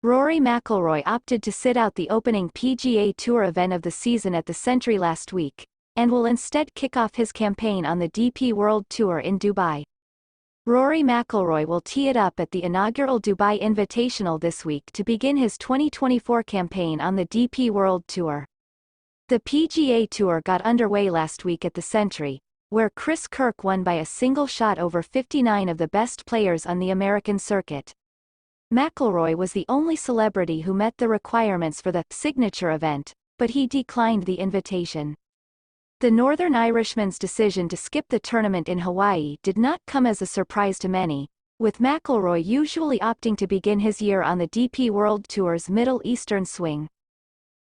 Rory McIlroy opted to sit out the opening PGA Tour event of the season at the Century last week, and will instead kick off his campaign on the DP World Tour in Dubai. Rory McIlroy will tee it up at the inaugural Dubai Invitational this week to begin his 2024 campaign on the DP World Tour. The PGA Tour got underway last week at the Century, where Chris Kirk won by a single shot over 59 of the best players on the American circuit. McIlroy was the only celebrity who met the requirements for the signature event, but he declined the invitation. The Northern Irishman's decision to skip the tournament in Hawaii did not come as a surprise to many, with McIlroy usually opting to begin his year on the DP World Tour's Middle Eastern swing.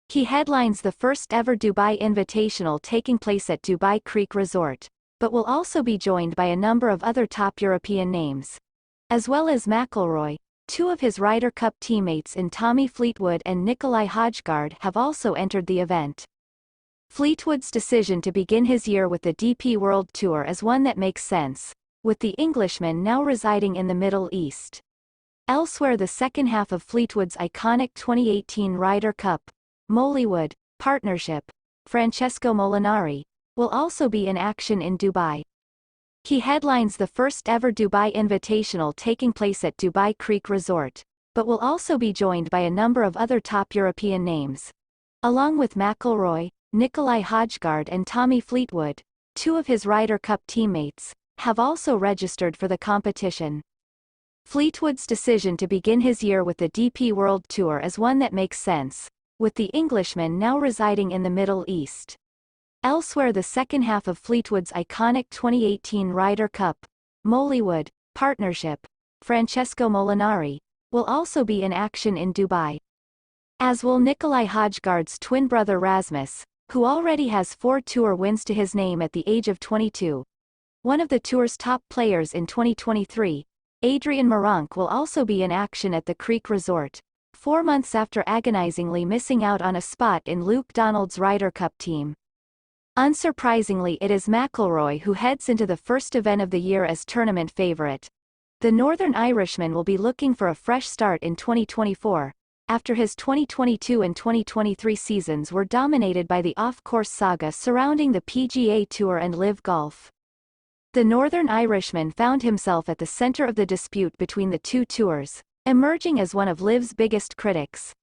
He headlines the first ever Dubai Invitational taking place at Dubai Creek Resort, but will also be joined by a number of other top European names. As well as McIlroy, two of his Ryder Cup teammates in Tommy Fleetwood and Nicolai Højgaard have also entered the event. Fleetwood's decision to begin his year with the DP World Tour is one that makes sense, with the Englishman now residing in the Middle East. Elsewhere, the second half of Fleetwood's iconic 2018 Ryder Cup, Mollywood, partnership, Francesco Molinari, will also be in action in Dubai. He headlines the first ever Dubai Invitational taking place at Dubai Creek Resort, but will also be joined by a number of other top European names. Along with McIlroy, Nicolai Højgaard and Tommy Fleetwood, two of his Ryder Cup teammates, have also registered for the competition. Fleetwood's decision to begin his year with the DP World Tour is one that makes sense, with the Englishman now residing in the Middle East. Elsewhere, the second half of Fleetwood's iconic 2018 Ryder Cup, Mollywood, partnership, Francesco Molinari, will also be in action in Dubai. As will Nicolai Højgaard's twin brother Rasmus, who already has 4 tour wins to his name at the age of 22. One of the tour's top players in 2023, Adrian Meronk, will also be in action at the Creek Resort, 4 months after agonizingly missing out on a spot in Luke Donald's Ryder Cup team. Unsurprisingly, it is McIlroy who heads into the first event of the year as tournament favorite. The Northern Irishman will be looking for a fresh start in 2024, after his 2022 and 2023 seasons were dominated by the off-course saga surrounding the PGA Tour and LIV Golf. The Northern Irishman found himself at the center of the dispute between the two tours, emerging as one of LIV's biggest critics.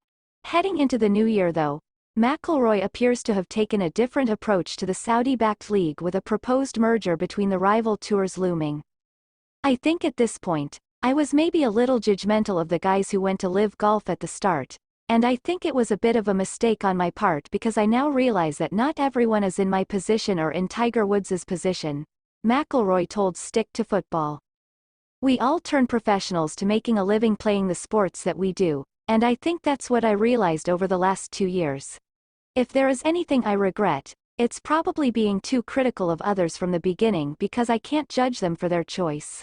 Heading into the new year though, McIlroy appears to have taken a different approach to the Saudi-backed league, with a proposed merger between the rival tours looming. "I think at this point, I was maybe a little judgmental of the guys who went to LIV Golf at the start, and I think it was a bit of a mistake on my part because I now realize that not everyone is in my position or in Tiger Woods' position," McIlroy told Stick to Football. "We all turn professionals to making a living playing the sports that we do, and I think that's what I realized over the last 2 years. If there is anything I regret, it's probably being too critical of others from the beginning because I can't judge them for their choice."